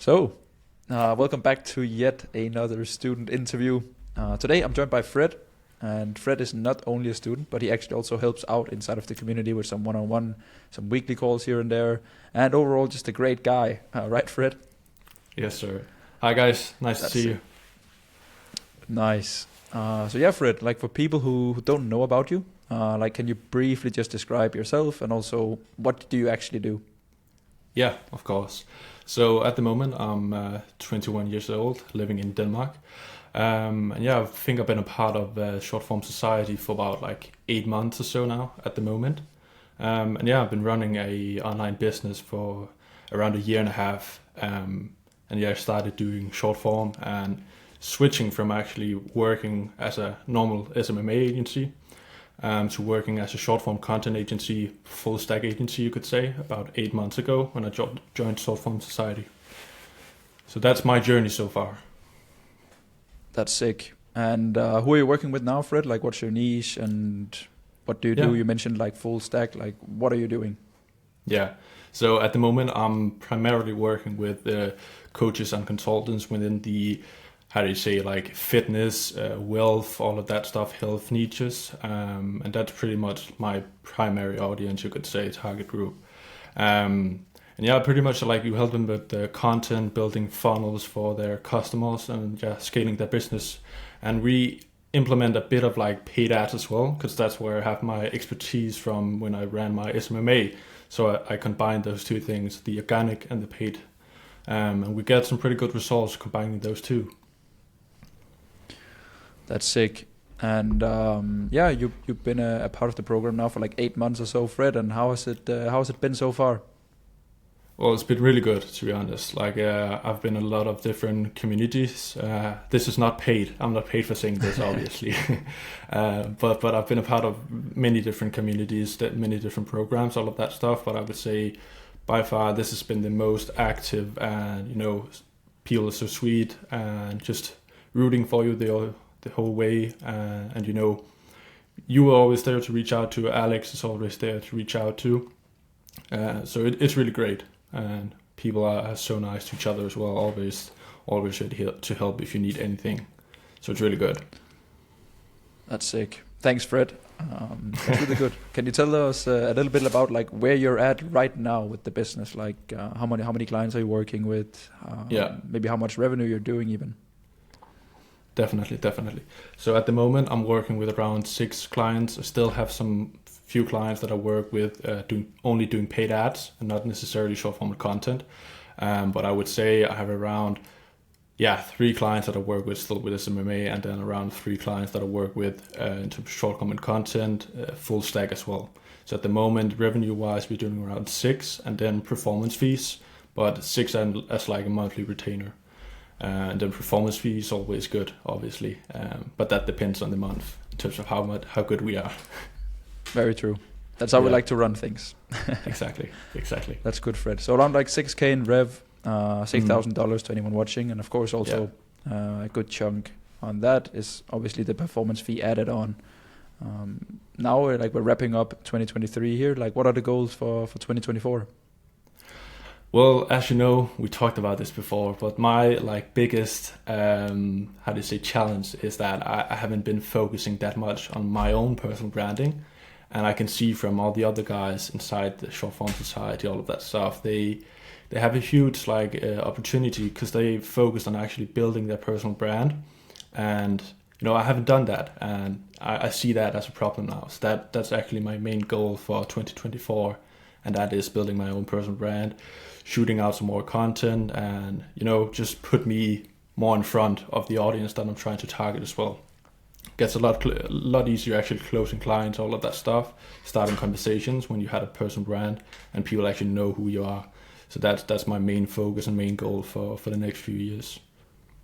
Welcome back to yet another student interview. Today I'm joined by Fred, and Fred is not only a student, but he actually also helps out inside of the community with some one-on-one, some weekly calls here and there, and overall just a great guy. Right, Fred? Yes, sir. Hi, guys. Nice to see you. Nice. Fred, like for people who don't know about you, can you briefly just describe yourself and also what do you actually do? Yeah, of course. So at the moment, I'm 21 years old, living in Denmark. I think I've been a part of Short Form Society for about 8 months or so now at the moment. I've been running a online business for around a year and a half. I started doing short form and switching from actually working as a normal SMMA agency to working as a short form content agency, full stack agency, you could say, about 8 months ago when I joined Short Form Society. So that's my journey so far. That's sick. And who are you working with now, Fred? Like, what's your niche and what do you do? You mentioned full stack. Like, what are you doing? Yeah. So at the moment, I'm primarily working with coaches and consultants within the fitness, wealth, all of that stuff, health niches. And that's pretty much my primary audience, you could say, target group. Pretty much you help them with the content, building funnels for their customers and scaling their business. And we implement a bit of paid ads as well, because that's where I have my expertise from when I ran my SMMA. So I combine those two things, the organic and the paid. And we get some pretty good results combining those two. That's sick. And you've been a part of the program now for 8 months or so, Fred. And how has it been so far? Well, it's been really good, to be honest. I've been in a lot of different communities. This is not paid. I'm not paid for saying this, obviously. But I've been a part of many different communities, many different programs, all of that stuff. But I would say by far this has been the most active, and people are so sweet and just rooting for you the whole way. You were always there to reach out to. Alex is always there to reach out to. So it's really great. And people are so nice to each other as well, always ready to help if you need anything. So it's really good. That's sick. Thanks, Fred. That's really good. Can you tell us a little bit about where you're at right now with the business? How many clients are you working with? Maybe how much revenue you're doing even? Definitely. So at the moment, I'm working with around 6 clients. I still have some few clients that I work with doing paid ads and not necessarily short form content. But I would say I have around 3 clients that I work with still with SMMA, and then around 3 clients that I work with in terms of short form content, full stack as well. So at the moment, revenue wise, we're doing around 6, and then performance fees, but 6 as a monthly retainer. And then performance fee is always good, obviously, but that depends on the month in terms of how good we are. Very true. That's how we like to run things. Exactly. That's good, Fred. So around 6K in rev, $6,000 to anyone watching, and of course also a good chunk on that is obviously the performance fee added on. Now we're wrapping up 2023 here. What are the goals for 2024? Well, as you know, we talked about this before, but my biggest challenge is that I haven't been focusing that much on my own personal branding, and I can see from all the other guys inside the Short Form Society, all of that stuff, they have a huge opportunity because they focused on actually building their personal brand, and I haven't done that, and I see that as a problem now. So that's actually my main goal for 2024, and that is building my own personal brand, shooting out some more content, and just put me more in front of the audience that I'm trying to target as well. Gets a lot easier actually closing clients, all of that stuff, starting conversations when you had a personal brand and people actually know who you are. So that's my main focus and main goal for the next few years.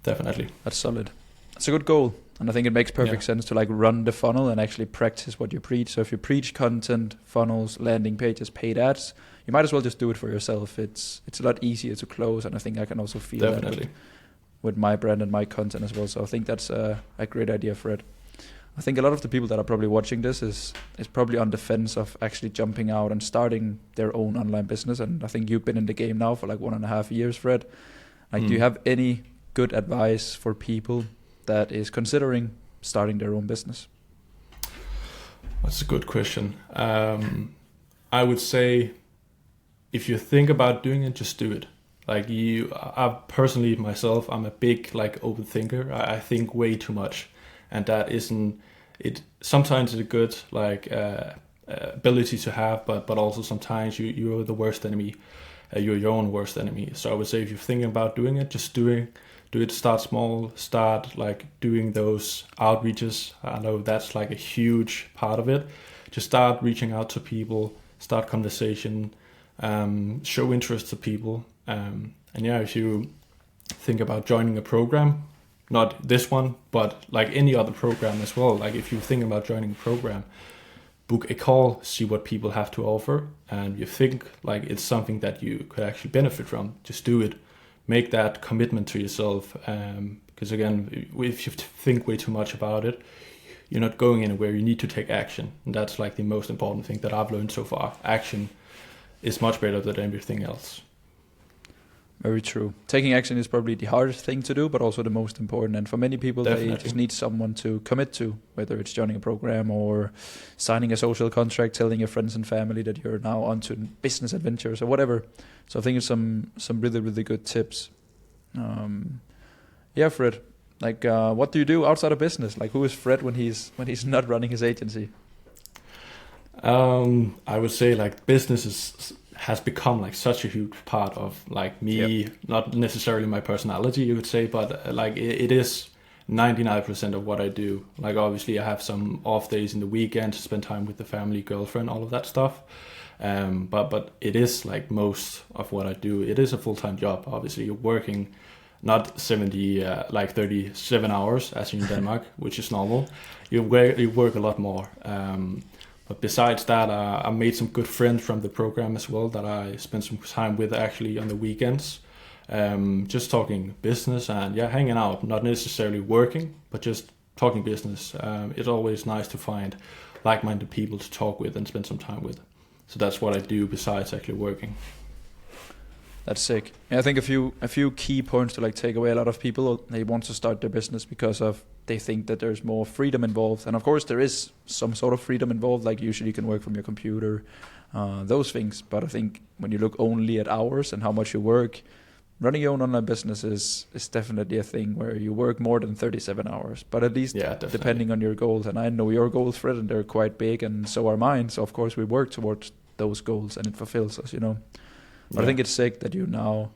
Definitely. That's solid. That's a good goal. And I think it makes perfect sense to run the funnel and actually practice what you preach. So if you preach content, funnels, landing pages, paid ads, you might as well just do it for yourself. It's a lot easier to close, and I think I can also feel that with my brand and my content as well. So I think that's a great idea, Fred. I think a lot of the people that are probably watching this is probably on the fence of actually jumping out and starting their own online business. And I think you've been in the game now for 1.5 years, Fred. Like, do you have any good advice for people that is considering starting their own business? That's a good question. I would say, if you think about doing it, just do it. Like I personally myself, I'm a big like overthinker. I think way too much, and that isn't it. Sometimes it's a good like ability to have, but also sometimes you're the worst enemy. You're your own worst enemy. So I would say, if you're thinking about doing it, just do it. Start small. Start like doing those outreaches. I know that's like a huge part of it. Just start reaching out to people. Start conversation. Show interest to people. And yeah, if you think about joining a program, not this one, but like any other program as well. Like if you think about joining a program, book a call, see what people have to offer, and you think like it's something that you could actually benefit from, just do it. Make that commitment to yourself. Because again, if you think way too much about it, you're not going anywhere. You need to take action. And that's like the most important thing that I've learned so far. Action is much better than everything else. Very true. Taking action is probably the hardest thing to do, but also the most important. And for many people, Definitely. They just need someone to commit to, whether it's joining a program or signing a social contract, telling your friends and family that you're now onto business adventures or whatever. So I think it's some really, really good tips. Yeah, Fred, like what do you do outside of business? Like, who is Fred when he's not running his agency? I would say like business has become like such a huge part of like me. Yep. Not necessarily my personality, you would say, but like it is 99% of what I do. Like obviously I have some off days in the weekend to spend time with the family, girlfriend, all of that stuff. But it is like most of what I do. It is a full-time job. Obviously you're working not 37 hours as in Denmark, which is normal. You work a lot more. But besides that, I made some good friends from the program as well that I spent some time with actually on the weekends. Just talking business and hanging out, not necessarily working, but just talking business. It's always nice to find like-minded people to talk with and spend some time with. So that's what I do besides actually working. That's sick. Yeah, I think a few key points to like take away. A lot of people, they want to start their business because of they think that there's more freedom involved, and of course there is some sort of freedom involved. Like usually you can work from your computer, those things. But I think when you look only at hours and how much you work, running your own online business is definitely a thing where you work more than 37 hours. But at least depending on your goals, and I know your goals, Fred, and they're quite big, and so are mine. So of course we work towards those goals, and it fulfills us, you know. But I think it's sick that you now,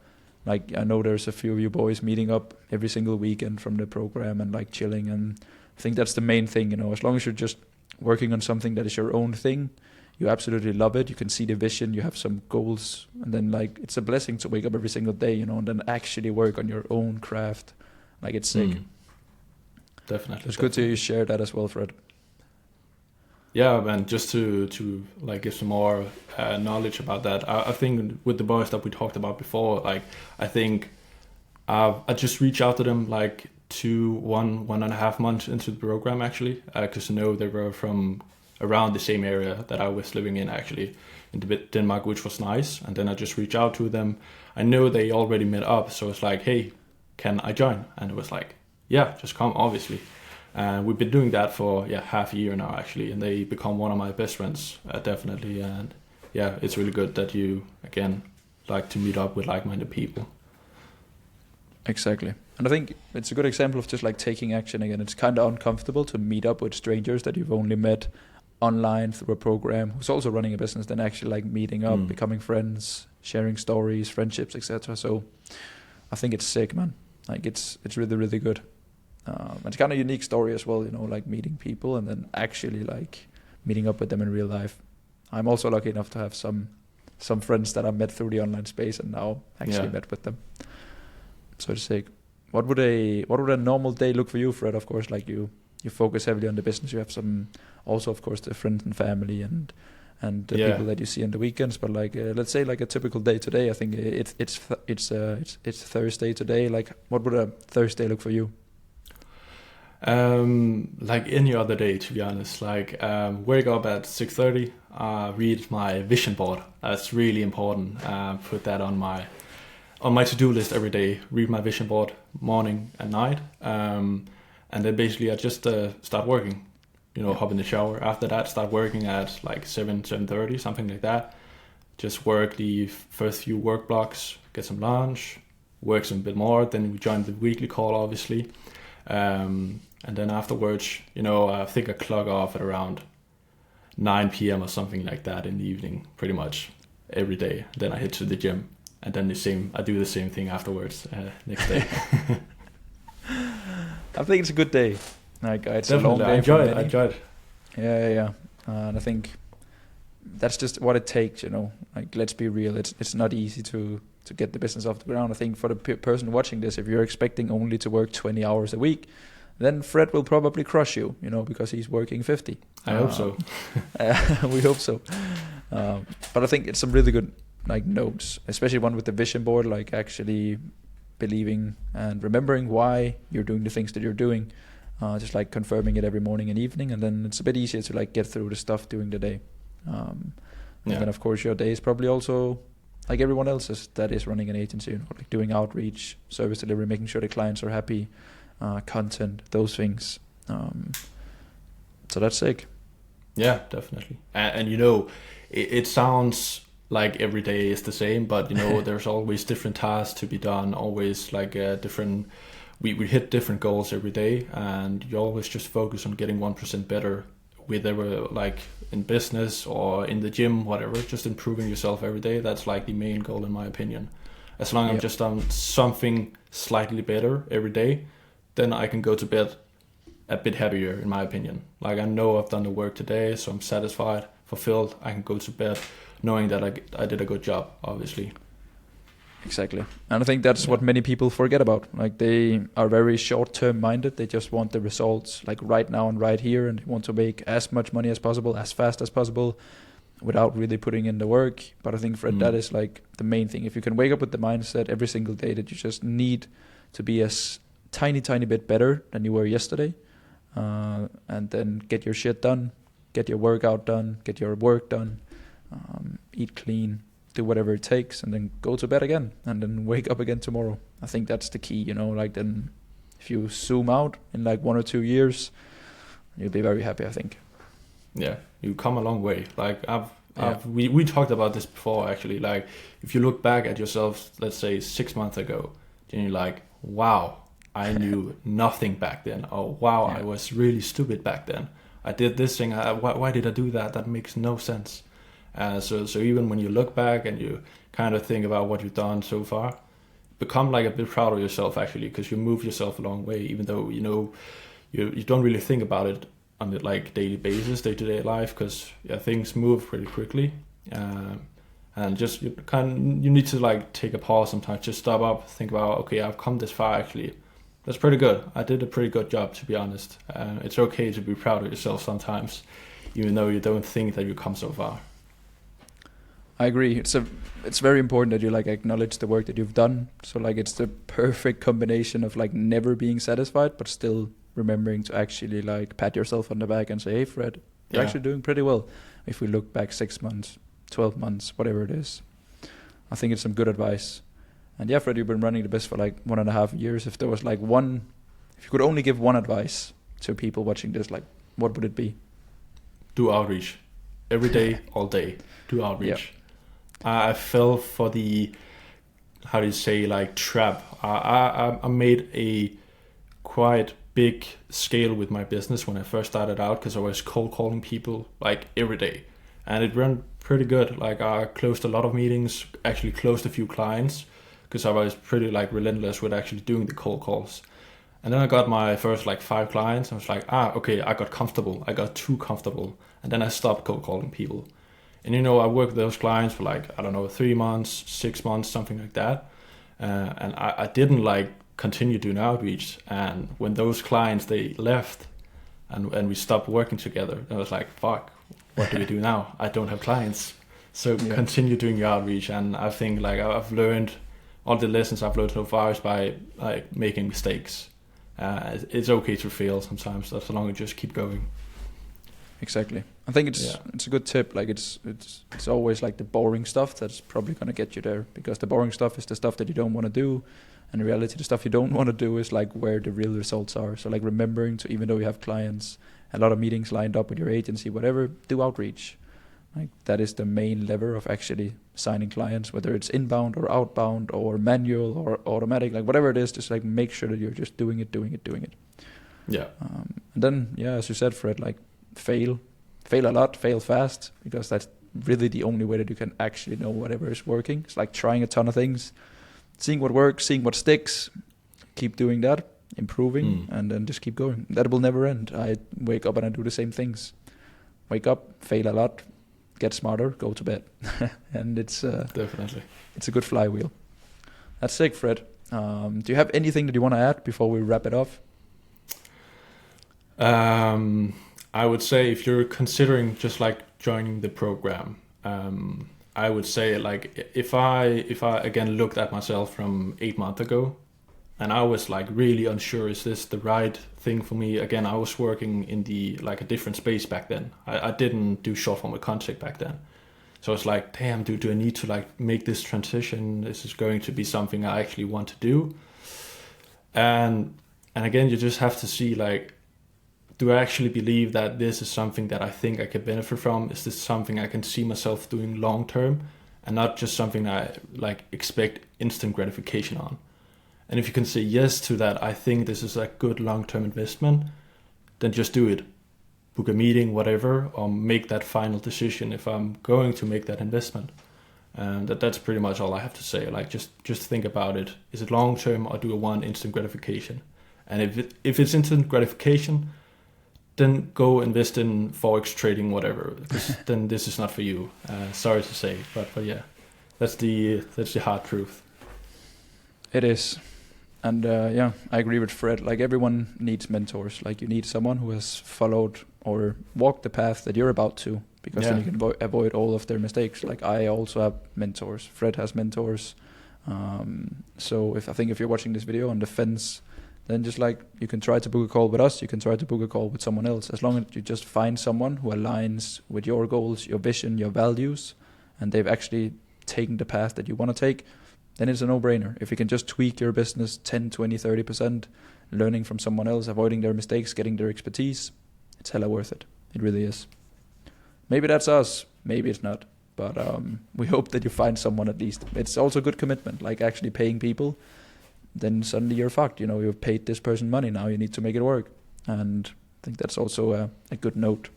like, I know there's a few of you boys meeting up every single weekend from the program and like chilling, and I think that's the main thing, you know. As long as you're just working on something that is your own thing, you absolutely love it, you can see the vision, you have some goals, and then like it's a blessing to wake up every single day, you know, and then actually work on your own craft. Like, it's sick. Definitely. It's good to share that as well, Fred. Yeah, and just to like give some more knowledge about that, I think with the boys that we talked about before, like I think I just reached out to them like 1.5 months into the program actually, because I know they were from around the same area that I was living in actually, in Denmark, which was nice. And then I just reached out to them. I know they already met up, so it's like, hey, can I join? And it was like, yeah, just come, obviously. And we've been doing that for half a year now actually, and they become one of my best friends, definitely. And yeah, it's really good that you again like to meet up with like-minded people. Exactly. And I think it's a good example of just like taking action again. It's kind of uncomfortable to meet up with strangers that you've only met online through a program who's also running a business, then actually like meeting up, becoming friends, sharing stories, friendships, etc. So I think it's sick, man. Like it's really, really good. It's kind of a unique story as well, you know, like meeting people and then actually like meeting up with them in real life. I'm also lucky enough to have some friends that I met through the online space and now actually met with them. So to say, what would a normal day look for you, Fred? Of course, like you focus heavily on the business. You have some also, of course, the friends and family and the people that you see on the weekends. But like, let's say like a typical day today. I think it's Thursday today. Like, what would a Thursday look for you? Like any other day, to be honest. Like wake up at 6:30, read my vision board. That's really important. Put that on on my to-do list every day, read my vision board morning and night. And then basically I just start working, hop in the shower. After that, start working at like 7:30, something like that. Just work the first few work blocks, get some lunch, work some bit more. Then we join the weekly call, obviously. And then afterwards, I think I clock off at around 9 p.m. or something like that in the evening, pretty much every day. Then I head to the gym, and then I do the same thing afterwards next day. I think it's a good day. Like it's Definitely. a long day. I enjoy it. Yeah. And I think that's just what it takes. Like let's be real. It's not easy to get the business off the ground. I think for the person watching this, if you're expecting only to work 20 hours a week, then Fred will probably crush you. Because he's working 50. I hope so. We hope so. But I think it's some really good notes, especially one with the vision board, like actually believing and remembering why you're doing the things that you're doing, just like confirming it every morning and evening, and then it's a bit easier to get through the stuff during the day. And then of course your day is probably also like everyone else's that is running an agency, like doing outreach, service delivery, making sure the clients are happy, content, those things. So that's sick. Yeah, definitely. And it sounds like every day is the same, but there's always different tasks to be done, always different, we hit different goals every day, and you always just focus on getting 1% better whether in business or in the gym, whatever, just improving yourself every day. That's the main goal in my opinion. As long as I've just done something slightly better every day, then I can go to bed a bit happier in my opinion. I know I've done the work today, so I'm satisfied, fulfilled. I can go to bed knowing that I did a good job, obviously. Exactly. And I think that's what many people forget about. They are very short-term minded. They just want the results right now and right here, and they want to make as much money as possible, as fast as possible, without really putting in the work. But I think, Fred, that is the main thing. If you can wake up with the mindset every single day that you just need to be as tiny bit better than you were yesterday, and then get your shit done, get your workout done, get your work done, eat clean, do whatever it takes, and then go to bed again, and then wake up again tomorrow. I think that's the key, then if you zoom out in 1 or 2 years, you'll be very happy, I think. Yeah, you come a long way. We talked about this before actually. If you look back at yourself, let's say 6 months ago, then you're like, wow, I knew nothing back then. Oh wow, I was really stupid back then. I did this thing. Why did I do that? That makes no sense. So even when you look back and you kind of think about what you've done so far, become a bit proud of yourself actually, because you move yourself a long way, even though you don't really think about it on the daily basis, day-to-day life, because things move pretty quickly, and just you need to take a pause sometimes, just stop up, think about, okay, I've come this far actually. That's pretty good. I did a pretty good job, to be honest. It's okay to be proud of yourself sometimes, even though you don't think that you've come so far. I agree. It's very important that you acknowledge the work that you've done. So it's the perfect combination of never being satisfied, but still remembering to actually pat yourself on the back and say, hey Fred, you're actually doing pretty well. If we look back 6 months, 12 months, whatever it is, I think it's some good advice. And yeah, Fred, you've been running the business for 1.5 years. If there was if you could only give one advice to people watching this, what would it be? Do outreach every day, all day. Do outreach. Yeah. I fell for the, how do you say, trap. I made a quite big scale with my business when I first started out, because I was cold calling people every day, and it ran pretty good. I closed a lot of meetings, actually closed a few clients, because I was pretty relentless with actually doing the cold calls. And then I got my first 5 clients. I was okay, I got comfortable. I got too comfortable, and then I stopped cold calling people. And I worked with those clients for 3 months, 6 months, something like that. And I didn't continue doing outreach. And when those clients, they left and we stopped working together, I was fuck, what do we do now? I don't have clients. So continue doing your outreach. And I think I've learned, all the lessons I've learned so far is by making mistakes. It's okay to fail sometimes, as long as you just keep going. Exactly. I think it's a good tip. Like it's always like the boring stuff that's probably gonna get you there, because the boring stuff is the stuff that you don't want to do, and in reality the stuff you don't want to do is like where the real results are. So like remembering to, even though you have clients, a lot of meetings lined up with your agency, whatever, do outreach. Like that is the main lever of actually signing clients, whether it's inbound or outbound or manual or automatic, like whatever it is, just like make sure that you're just doing it. Yeah. And then, as you said, Fred, like fail a lot, fail fast, because that's really the only way that you can actually know whatever is working. It's like trying a ton of things, seeing what works, seeing what sticks, keep doing that, improving, and then just keep going. That will never end. I wake up and I do the same things. Wake up, fail a lot, get smarter, go to bed. And it's definitely, it's a good flywheel. That's sick, Fred. Do you have anything that you want to add before we wrap it off? I would say if you're considering just like joining the program, I would say like if I again looked at myself from 8 months ago, and I was like really unsure, is this the right thing for me? Again, I was working in the like a different space back then. I didn't do short form content back then. So it's like, damn, do I need to like make this transition? This is going to be something I actually want to do. And again, you just have to see like, do I actually believe that this is something that I think I could benefit from? Is this something I can see myself doing long term, and not just something I like expect instant gratification on? And if you can say yes to that, I think this is a good long-term investment, then just do it. Book a meeting, whatever, or make that final decision if I'm going to make that investment. And that's pretty much all I have to say. Like just think about it. Is it long-term, or do I want instant gratification? And if it's instant gratification, then go invest in Forex trading, whatever. Then this is not for you. Sorry to say, but yeah, that's the hard truth. It is. And I agree with Fred. Like everyone needs mentors. Like you need someone who has followed or walked the path that you're about to, because then you can avoid all of their mistakes. Like I also have mentors. Fred has mentors. So if you're watching this video on the fence, then just like you can try to book a call with us, you can try to book a call with someone else. As long as you just find someone who aligns with your goals, your vision, your values, and they've actually taken the path that you want to take, then it's a no-brainer. If you can just tweak your business 10, 20, 30%, learning from someone else, avoiding their mistakes, getting their expertise, it's hella worth it. It really is. Maybe that's us, maybe it's not. But we hope that you find someone at least. It's also good commitment, like actually paying people. Then suddenly you're fucked. You know, you've paid this person money, now you need to make it work. And I think that's also a good note.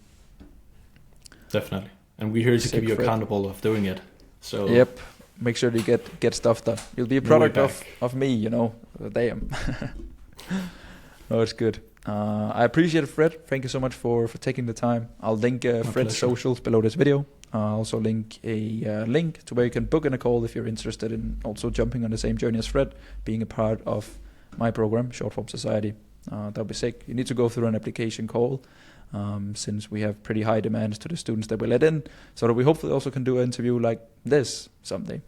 Definitely. And we're here to keep you accountable of doing it. So yep. Make sure you get stuff done. You'll be a product of me, you know. Damn. No, it's good. I appreciate it, Fred. Thank you so much for taking the time. I'll link Fred's socials below this video. I'll also link a link to where you can book in a call if you're interested in also jumping on the same journey as Fred, being a part of my program, Short Form Society. That'll be sick. You need to go through an application call, since we have pretty high demands to the students that we let in, so that we hopefully also can do an interview like this someday.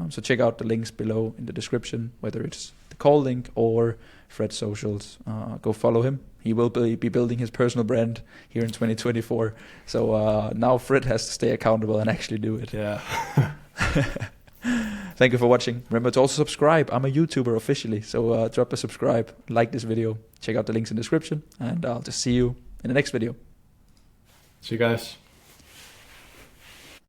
So check out the links below in the description, whether it's the call link or Fred's socials. Go follow him. He will be building his personal brand here in 2024. So now Fred has to stay accountable and actually do it. Yeah. Thank you for watching. Remember to also subscribe. I'm a YouTuber officially, so drop a subscribe, like this video, check out the links in the description, and I'll just see you in the next video. See you guys.